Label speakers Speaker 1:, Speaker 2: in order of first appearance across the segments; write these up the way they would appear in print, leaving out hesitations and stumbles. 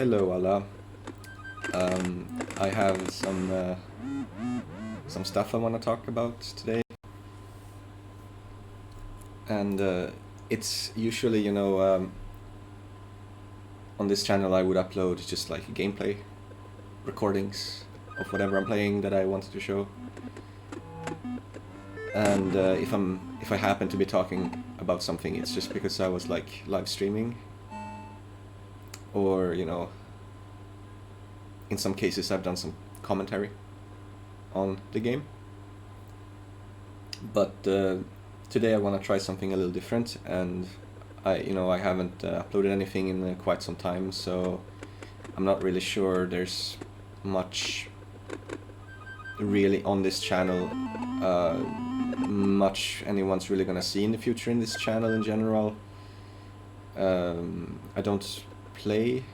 Speaker 1: Hello, Allah. I have some stuff I want to talk about today, and it's usually, on this channel I would upload just like gameplay recordings of whatever I'm playing that I wanted to show, and if I happen to be talking about something, it's just because I was like live streaming, or in some cases I've done some commentary on the game. But today I want to try something a little different, and I haven't uploaded anything in quite some time, so I'm not really sure there's much really on this channel, much anyone's really gonna see in the future in this channel in general. I don't play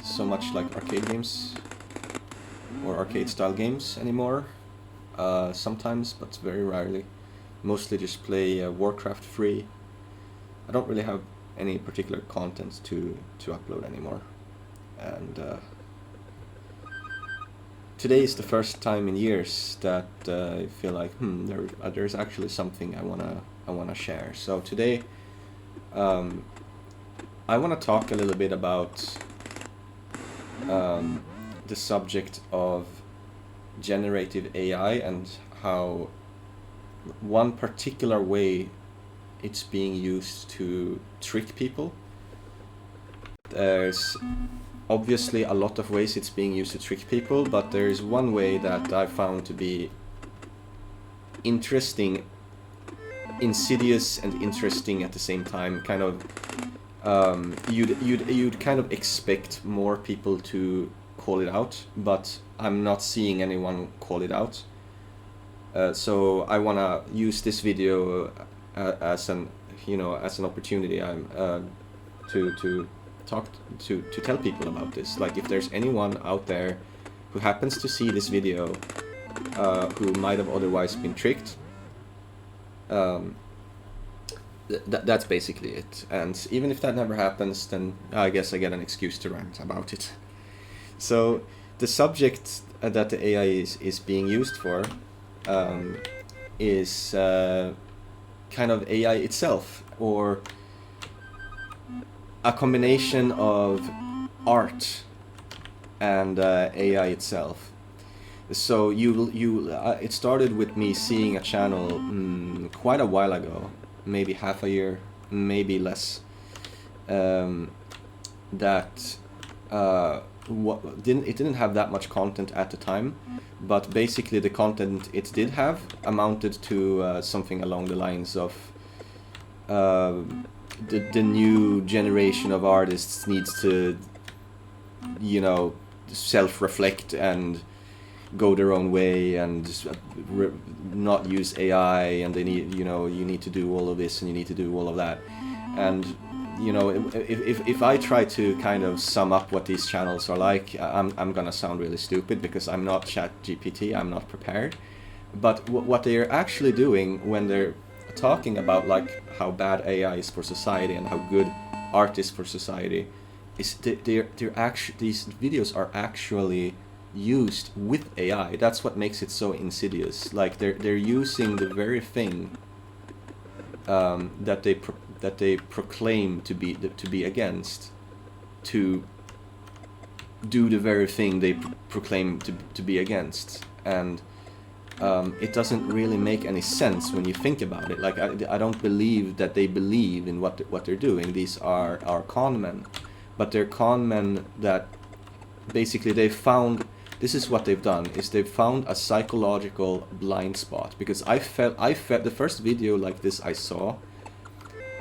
Speaker 1: so much like arcade games or arcade style games anymore. Sometimes, but very rarely. Mostly just play Warcraft free. I don't really have any particular content to upload anymore, and today is the first time in years that I feel like there's actually something I wanna share. So today I want to talk a little bit about the subject of generative AI and how one particular way it's being used to trick people. There's obviously a lot of ways it's being used to trick people, but there is one way that I found to be interesting, insidious and interesting at the same time. Kind of you'd kind of expect more people to call it out, but I'm not seeing anyone call it out. So I wanna use this video as an opportunity to talk to tell people about this. Like, if there's anyone out there who happens to see this video who might have otherwise been tricked, that's basically it. And even if that never happens, then I guess I get an excuse to rant about it. So the subject that the AI is being used for is kind of AI itself, or a combination of art and AI itself. So it started with me seeing a channel quite a while ago, maybe half a year, maybe less, that it didn't have that much content at the time, but basically the content it did have amounted to something along the lines of the new generation of artists needs to self-reflect and go their own way and not use AI, and they need you need to do all of this and you need to do all of that. And if I try to kind of sum up what these channels are like, I'm gonna sound really stupid because I'm not ChatGPT, I'm not prepared. But what they are actually doing when they're talking about like how bad AI is for society and how good art is for society is they're actually, these videos are actually used with AI. That's what makes it so insidious. Like they're using the very thing that they proclaim to be against, to do the very thing they proclaim to be against. And it doesn't really make any sense when you think about it. Like I don't believe that they believe in what they're doing. These are con men, but they're con men that basically they found. This is what they've done, is they've found a psychological blind spot. Because I felt the first video like this I saw,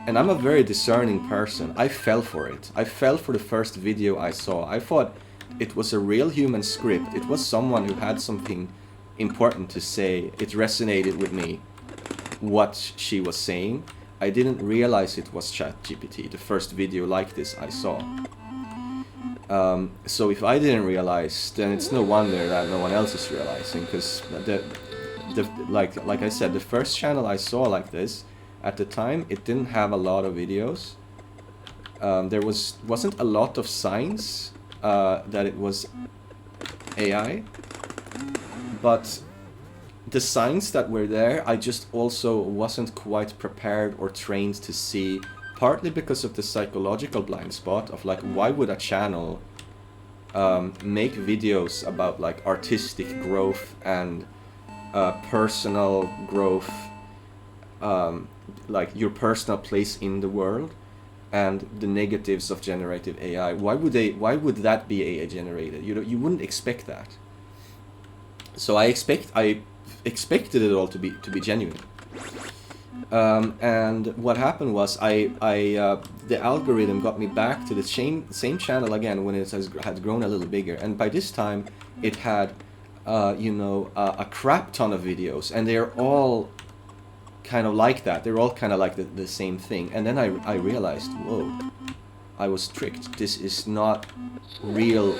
Speaker 1: and I'm a very discerning person, I fell for it. I fell for the first video I saw. I thought it was a real human script. It was someone who had something important to say. It resonated with me, what she was saying. I didn't realize it was ChatGPT, the first video like this I saw. So if I didn't realize, then it's no wonder that no one else is realizing, because like I said, the first channel I saw like this, at the time, it didn't have a lot of videos. there wasn't a lot of signs that it was AI, but the signs that were there, I just also wasn't quite prepared or trained to see, partly because of the psychological blind spot of like, why would a channel make videos about like artistic growth and personal growth, like your personal place in the world and the negatives of generative AI? Why would that be AI generated? You wouldn't expect that. So I expected it all to be genuine. And what happened was the algorithm got me back to the same channel again when it had grown a little bigger, and by this time it had a crap ton of videos, and they're all kind of like that. They're all kind of like the same thing. And then I realized, whoa, I was tricked. This is not real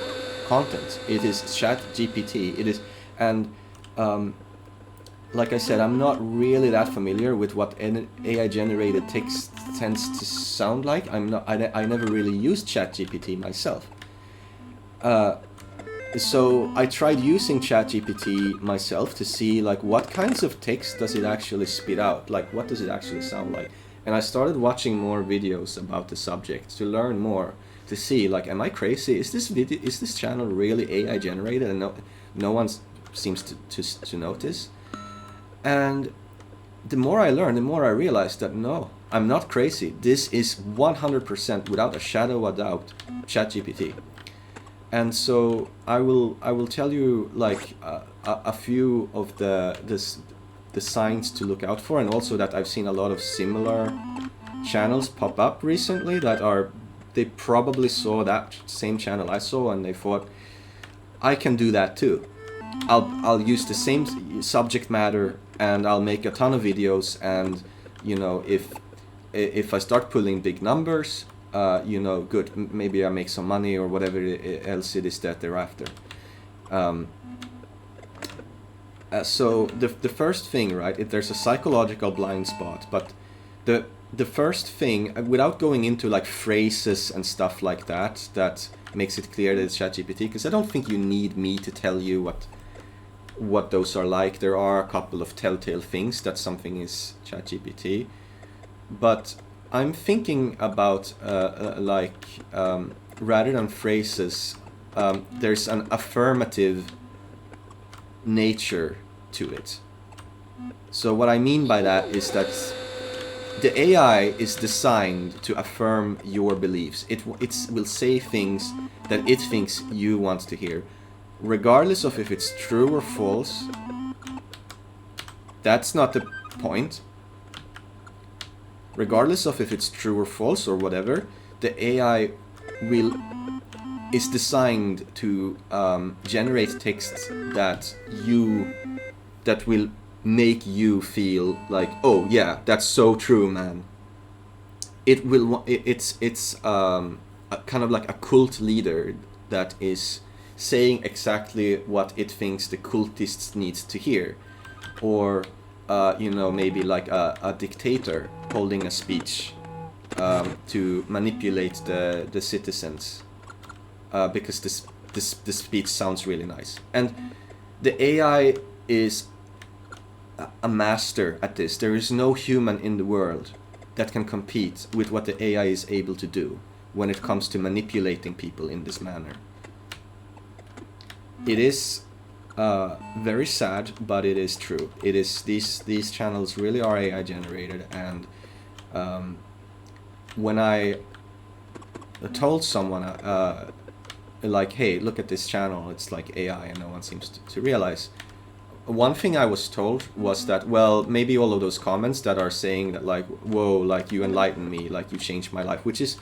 Speaker 1: content. It is ChatGPT. It is, and like I said, I'm not really that familiar with what AI-generated text tends to sound like. I never really used ChatGPT myself. So I tried using ChatGPT myself to see like what kinds of text does it actually spit out, like what does it actually sound like. And I started watching more videos about the subject to learn more, to see like, am I crazy? Is this channel really AI generated and no one seems to notice? And the more I learned, the more I realized that no, I'm not crazy. This is 100%, without a shadow of a doubt, ChatGPT. And so I will tell you like a few of the signs to look out for, and also that I've seen a lot of similar channels pop up recently they probably saw that same channel I saw and they thought, I can do that too. I'll use the same subject matter and I'll make a ton of videos, and if I start pulling big numbers, good, maybe I make some money or whatever else it is that they're after. So the first thing, right, there's a psychological blind spot, but the first thing, without going into like phrases and stuff like that makes it clear that it's ChatGPT, because I don't think you need me to tell you what those are like. There are a couple of telltale things that something is ChatGPT, but I'm thinking about rather than phrases, there's an affirmative nature to it. So what I mean by that is that the AI is designed to affirm your beliefs. It will say things that it thinks you want to hear, regardless of if it's true or false. That's not the point. Regardless of if it's true or false or whatever, the AI is designed to generate text that will make you feel like, oh yeah, that's so true, man. It's kind of like a cult leader that is saying exactly what it thinks the cultists needs to hear, or maybe like a dictator holding a speech to manipulate the citizens, because the speech sounds really nice. And the AI is a master at this. There is no human in the world that can compete with what the AI is able to do when it comes to manipulating people in this manner. It is very sad, but it is true. It is these channels really are AI generated, and when I told someone like, hey, look at this channel, it's like AI, and no one seems to realize. One thing I was told was that, well, maybe all of those comments that are saying that like, whoa, like you enlightened me, like you changed my life, which is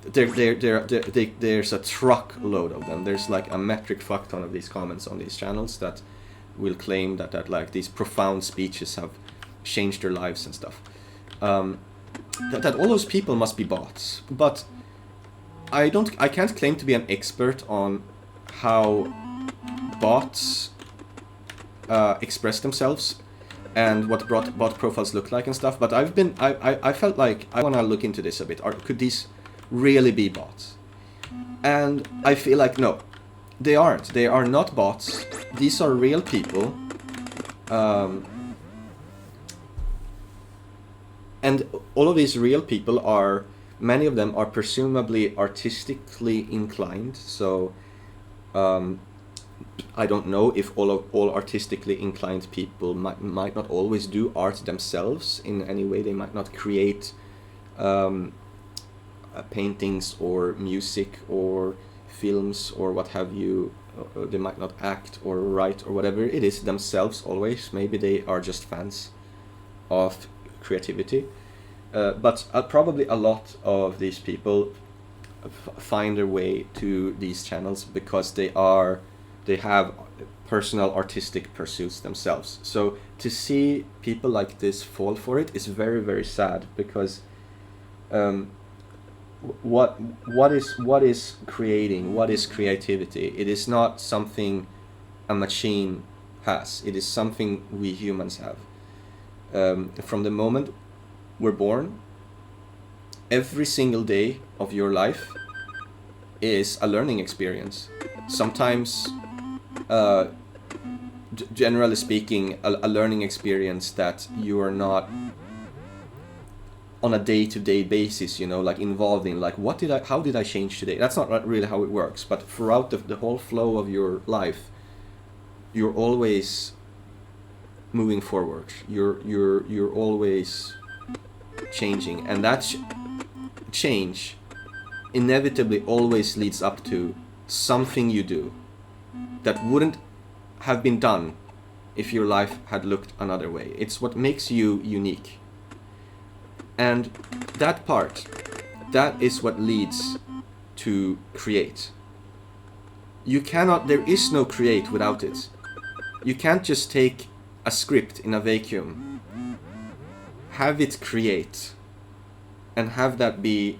Speaker 1: there's a truckload of them. There's like a metric fuck ton of these comments on these channels that will claim that like these profound speeches have changed their lives and stuff. That all those people must be bots, but I can't claim to be an expert on how bots express themselves and what bot profiles look like and stuff. But I felt like I want to look into this a bit. really be bots. And I feel like, no, they aren't. They are not bots. These are real people. And all of these real people are, many of them are presumably artistically inclined. So I don't know if all artistically inclined people might not always do art themselves in any way. They might not create paintings or music or films or what have you. They might not act or write or whatever it is themselves always. Maybe they are just fans of creativity. But probably a lot of these people find their way to these channels because they have personal artistic pursuits themselves. So to see people like this fall for it is very, very sad, because what is creating, what is creativity? It is not something a machine has. It is something we humans have. From the moment we're born, every single day of your life is a learning experience. Sometimes, generally speaking, a learning experience that you are not on a day-to-day basis, like involved in, like how did I change today? That's not really how it works. But throughout the whole flow of your life, you're always moving forward. You're always changing, and that change inevitably always leads up to something you do that wouldn't have been done if your life had looked another way. It's what makes you unique. And that part, that is what leads to create. There is no create without it. You can't just take a script in a vacuum, have it create, and have that be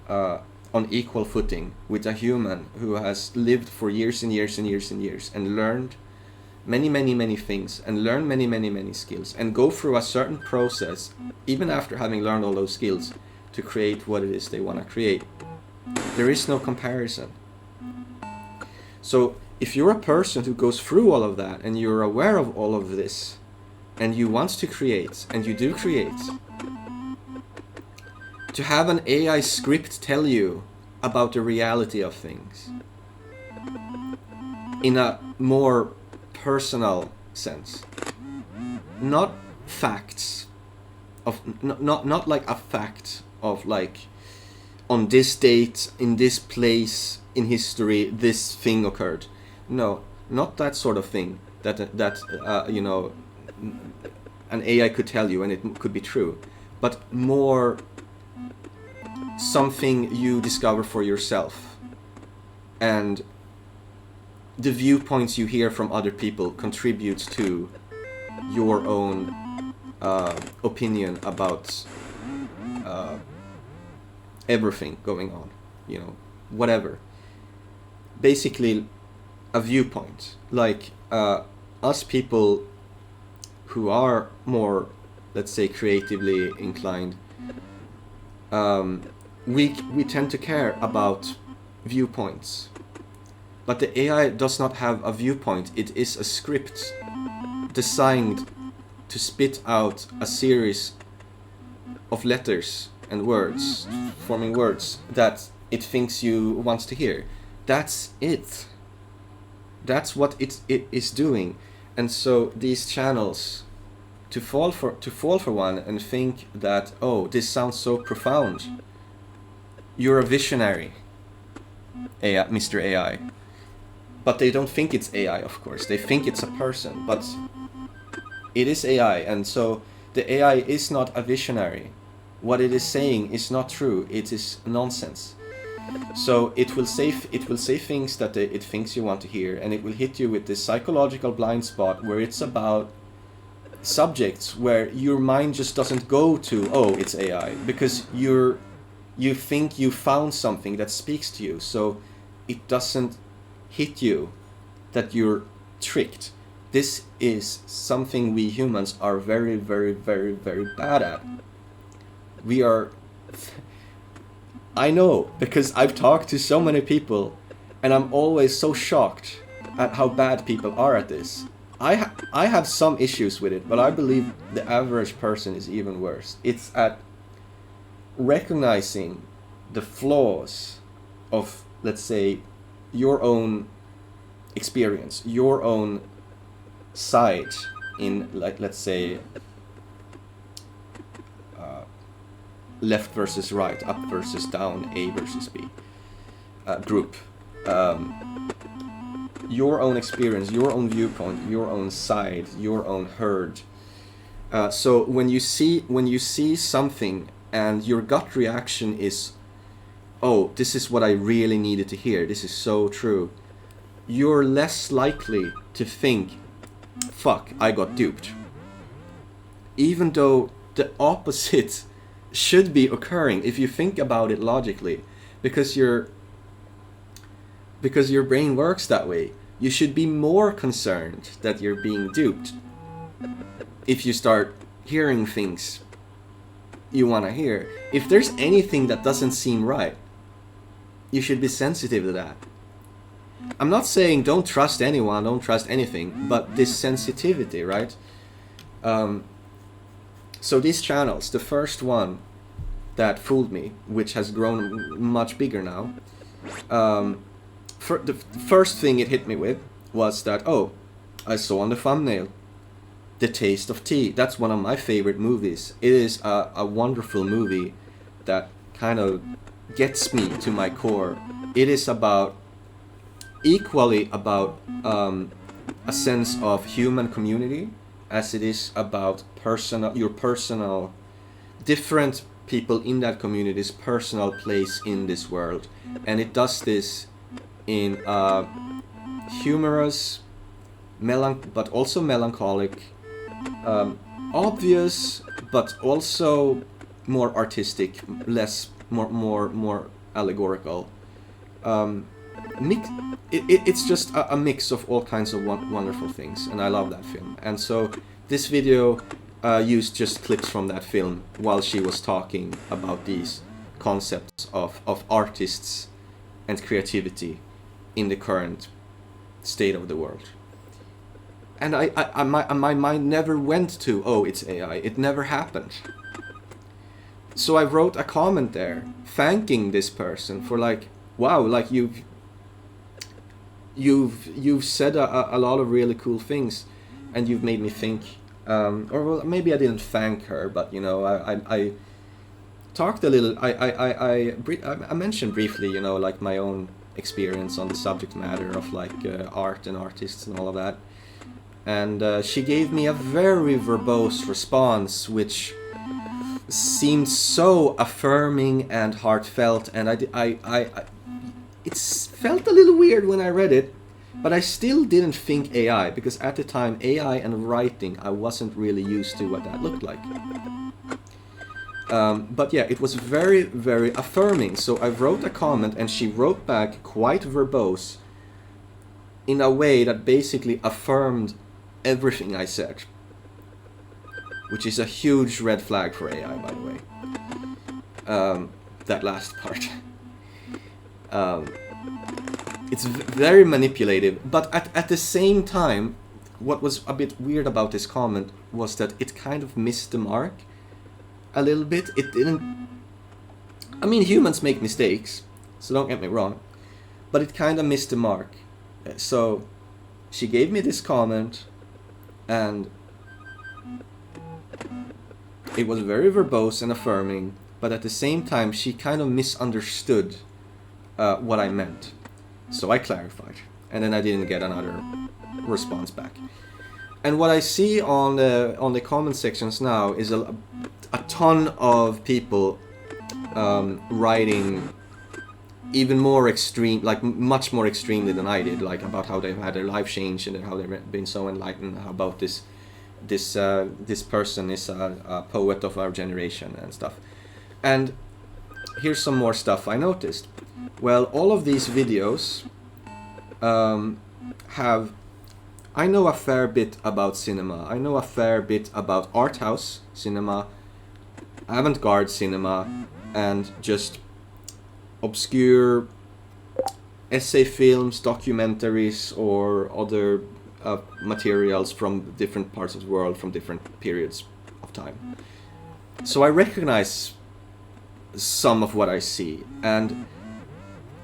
Speaker 1: on equal footing with a human who has lived for years and years and years and years and learned many things and learned many skills and go through a certain process, even after having learned all those skills, to create what it is they want to create. There is no comparison. So if you're a person who goes through all of that and you're aware of all of this and you want to create and you do create, to have an AI script tell you about the reality of things in a more personal sense, not facts of not like a fact of like, on this date, in this place in history, this thing occurred. No, not that sort of thing that an AI could tell you, and it could be true, but more something you discover for yourself, and the viewpoints you hear from other people contributes to your own opinion about everything going on, whatever. Basically, a viewpoint. Like us people who are more, let's say, creatively inclined, we tend to care about viewpoints. But the AI does not have a viewpoint. It is a script designed to spit out a series of letters and words, forming words that it thinks you wants to hear. That's it. That's what it is doing. And so these channels, to fall for one and think that, oh, this sounds so profound, you're a visionary, AI, Mr. AI. But they don't think it's AI, of course. They think it's a person, but it is AI, and so the AI is not a visionary. What it is saying is not true. It is nonsense. So it will say things that it thinks you want to hear, and it will hit you with this psychological blind spot where it's about subjects where your mind just doesn't go to, oh, it's AI, because you think you found something that speaks to you, so it doesn't hit you that you're tricked. This is something we humans are very, very, very, very bad at. We are I know, because I've talked to so many people, and I'm always so shocked at how bad people are at this. I have some issues with it, but I believe the average person is even worse. It's at recognizing the flaws of, let's say, your own experience, your own side in, like, let's say, left versus right, up versus down, A versus B group. Your own experience, your own viewpoint, your own side, your own herd. So when you see something and your gut reaction is, oh, this is what I really needed to hear, this is so true, you're less likely to think, fuck, I got duped. Even though the opposite should be occurring if you think about it logically, because your brain works that way. You should be more concerned that you're being duped if you start hearing things you want to hear. If there's anything that doesn't seem right, you should be sensitive to that. I'm not saying don't trust anyone, don't trust anything, but this sensitivity, right? So these channels, the first one that fooled me, which has grown much bigger now, the first thing it hit me with was that, oh, I saw on the thumbnail, The Taste of Tea. That's one of my favorite movies. It is a wonderful movie that kind of gets me to my core. It is equally about a sense of human community as it is about your personal, different people in that community's personal place in this world. And it does this in a humorous, but also melancholic, obvious, but also more artistic, more allegorical. It's just a mix of all kinds of wonderful things, and I love that film. And so this video used just clips from that film while she was talking about these concepts of artists and creativity in the current state of the world. And my mind never went to, oh, it's AI. It never happened. So I wrote a comment there thanking this person for, like, wow, like you've said a lot of really cool things, and you've made me think. Or well, maybe I didn't thank her, but you know, I talked a little. I mentioned briefly, you know, like my own experience on the subject matter of like art and artists and all of that. And she gave me a very verbose response, which seemed so affirming and heartfelt, and it felt a little weird when I read it, but I still didn't think AI, because at the time AI and writing, I wasn't really used to what that looked like. But yeah, it was very, very affirming. So I wrote a comment and she wrote back quite verbose in a way that basically affirmed everything I said, which is a huge red flag for AI, by the way. That last part. It's very manipulative, but at the same time, what was a bit weird about this comment was that it kind of missed the mark a little bit. It didn't... I mean, humans make mistakes, so don't get me wrong, but it kind of missed the mark. So she gave me this comment, and it was very verbose and affirming, but at the same time, she kind of misunderstood what I meant. So I clarified, and then I didn't get another response back. And what I see on the comment sections now is a ton of people writing even more extreme, like much more extremely than I did, like about how they've had their life changed and how they've been so enlightened, how about this person is a poet of our generation and stuff. And here's some more stuff I noticed. Well, all of these videos have... I know a fair bit about cinema. I know a fair bit about art house cinema, avant-garde cinema, and just obscure essay films, documentaries, or other materials from different parts of the world, from different periods of time. So I recognize some of what I see, and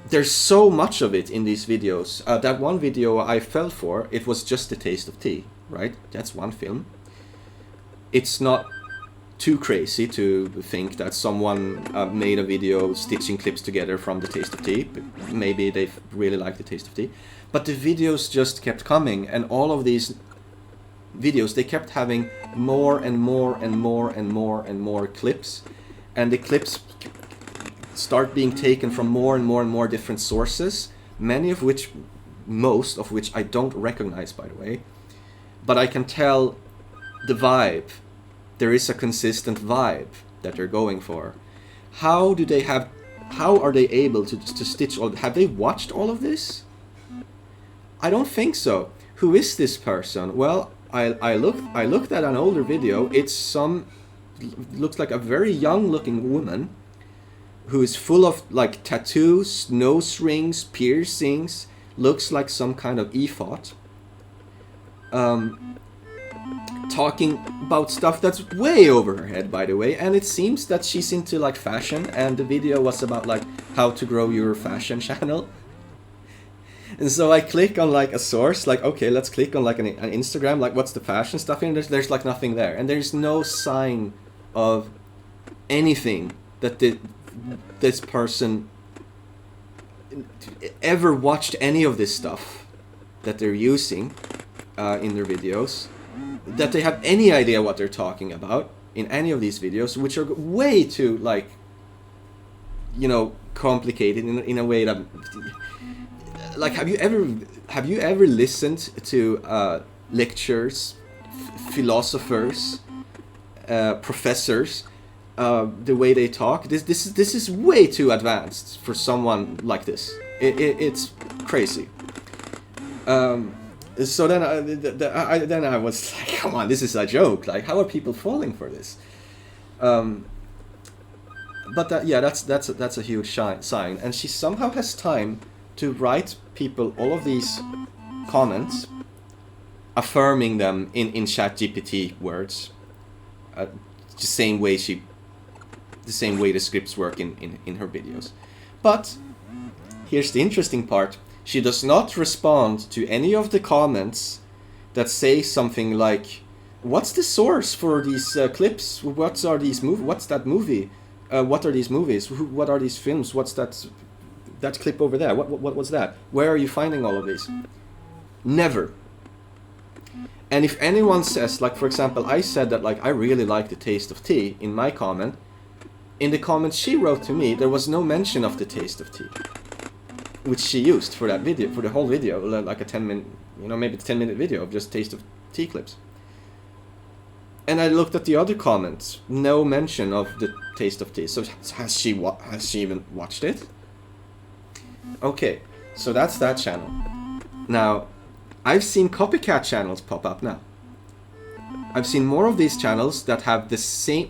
Speaker 1: there's so much of it in these videos. That one video I fell for, it was just The Taste of Tea, right? That's one film. It's not too crazy to think that someone made a video stitching clips together from The Taste of Tea. Maybe they really like The Taste of Tea. But the videos just kept coming, and all of these videos, they kept having more and more and more and more and more clips, and the clips start being taken from more and more and more different sources, most of which I don't recognize, by the way, but I can tell the vibe. There is a consistent vibe that they're going for. How are they able to stitch all? Have they watched all of this? I don't think so. Who is this person? Well, I looked at an older video. Looks like a very young looking woman who is full of like tattoos, nose rings, piercings, looks like some kind of ephod. Talking about stuff that's way over her head, by the way, and it seems that she's into like fashion, and the video was about like how to grow your fashion channel. And so I click on like a source, like, okay, let's click on like an Instagram, like what's the fashion stuff in? There's like nothing there, and there's no sign of anything that this person ever watched any of this stuff that they're using in their videos, that they have any idea what they're talking about in any of these videos, which are way too like, you know, complicated in a way that, like, have you ever listened to lectures, philosophers, professors, the way they talk? This is way too advanced for someone like this. It's crazy. So then I was like, come on, this is a joke. Like, how are people falling for this? But that's a huge sign. And she somehow has time to write people all of these comments, affirming them in ChatGPT words, the same way the scripts work in her videos. But here's the interesting part. She does not respond to any of the comments that say something like, what's the source for these clips? What are these what's that movie? What are these movies? What are these films? What's that clip over there? What was that? Where are you finding all of these? Never. And if anyone says, like, for example, I said that, like, I really like The Taste of Tea in my comment, in the comments she wrote to me, there was no mention of The Taste of Tea, which she used for that video, for the whole video, like a 10-minute, maybe 10-minute video of just Taste of Tea clips. And I looked at the other comments, no mention of The Taste of Tea. So has she even watched it? Okay, so that's that channel. Now, I've seen copycat channels pop up now. I've seen more of these channels that have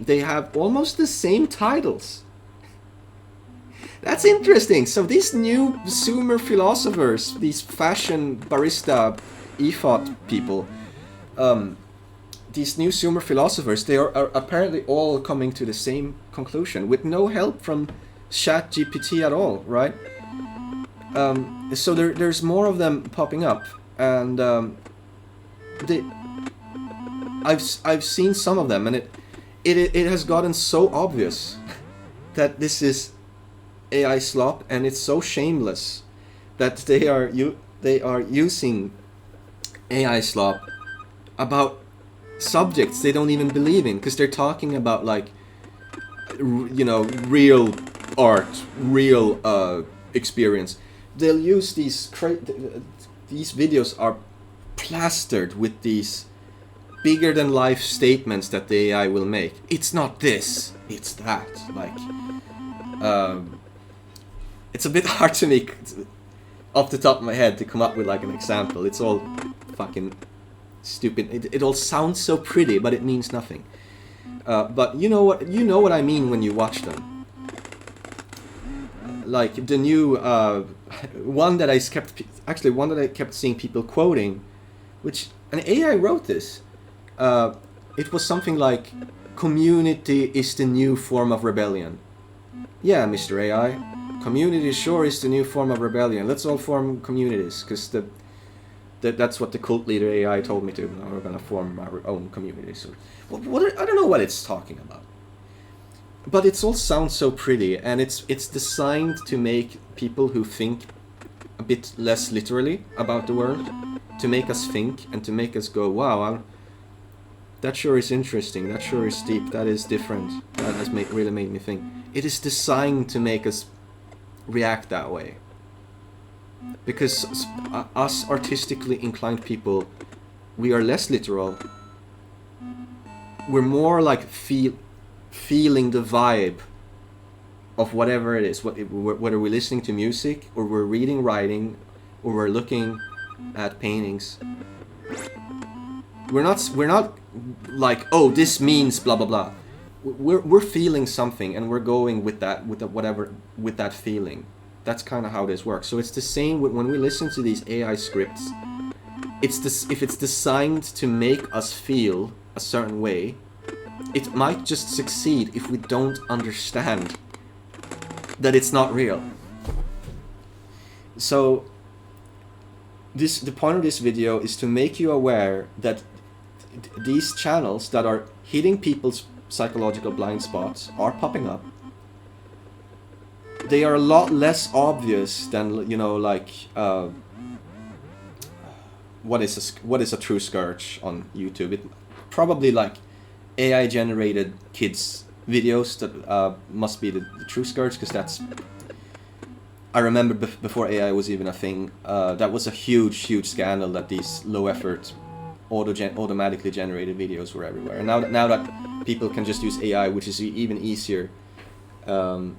Speaker 1: they have almost the same titles. That's interesting. So these new Zoomer philosophers, these fashion barista ephod people, these new Zoomer philosophers, they are apparently all coming to the same conclusion with no help from ChatGPT at all, right? So there's more of them popping up, and I've seen some of them, and it has gotten so obvious that this is AI slop, and it's so shameless that they are using AI slop about subjects they don't even believe in, because they're talking about, like, real art, real experience. They'll use these videos are plastered with these bigger than life statements that the AI will make. It's not this, it's that. Like, it's a bit hard to make off the top of my head to come up with like an example. It's all fucking stupid. It all sounds so pretty, but it means nothing. But you know what I mean when you watch them. like the new one that I kept seeing people quoting, which an AI wrote this. It was something like, "Community is the new form of rebellion." Yeah, Mr. AI, community sure is the new form of rebellion. Let's all form communities, because that's what the cult leader AI told me to. Now we're gonna form our own communities. I don't know what it's talking about. But it all sounds so pretty, and it's designed to make people who think a bit less literally about the world, to make us think and to make us go, wow, that sure is interesting, that sure is deep, that is different, that has really made me think. It is designed to make us react that way. Because us artistically inclined people, we are less literal. We're more like feeling the vibe of whatever it is, whether we're listening to music or we're reading writing or we're looking at paintings. We're not like, oh, this means blah blah blah. We're feeling something and we're going with that feeling. That's kind of how this works. So it's the same when we listen to these AI scripts. If it's designed to make us feel a certain way, it might just succeed if we don't understand that it's not real. So the point of this video is to make you aware that these channels that are hitting people's psychological blind spots are popping up. They are a lot less obvious than, you know, like what is a true scourge on YouTube. It probably like AI generated kids videos that must be the true scourge, because that's, I remember before AI was even a thing, that was a huge scandal that these low effort automatically generated videos were everywhere. And now that people can just use AI, which is even easier, that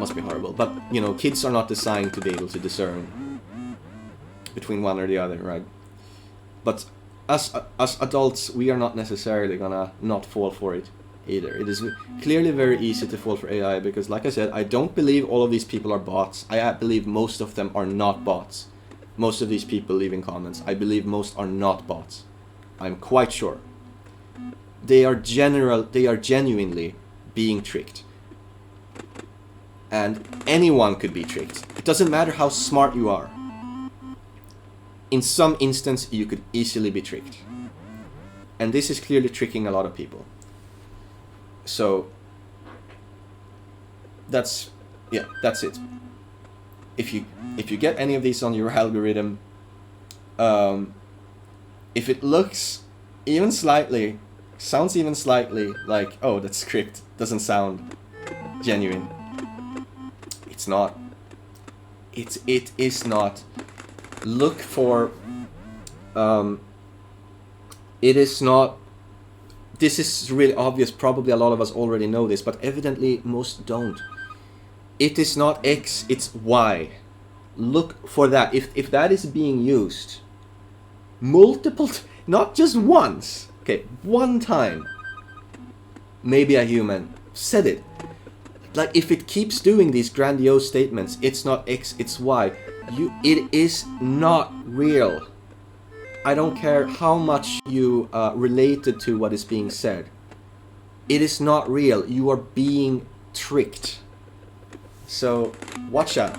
Speaker 1: must be horrible. But you know, kids are not designed to be able to discern between one or the other, right? But as adults, we are not necessarily gonna not fall for it either. It is clearly very easy to fall for AI because, like I said, I don't believe all of these people are bots. I believe most of them are not bots. Most of these people leaving comments, I believe most are not bots. I'm quite sure. They are genuinely being tricked. And anyone could be tricked. It doesn't matter how smart you are. In some instance, you could easily be tricked. And this is clearly tricking a lot of people. So that's it. If you get any of these on your algorithm, if it looks even slightly, sounds even slightly like, oh, that script doesn't sound genuine, it's not. It is not. Look for. It is not. This is really obvious. Probably a lot of us already know this, but evidently most don't. It is not X, it's Y. Look for that. If that is being used multiple, not just once, okay, one time, maybe a human said it. Like, if it keeps doing these grandiose statements, it's not X, it's Y, it is not real. I don't care how much you related to what is being said. It is not real. You are being tricked. So watch out.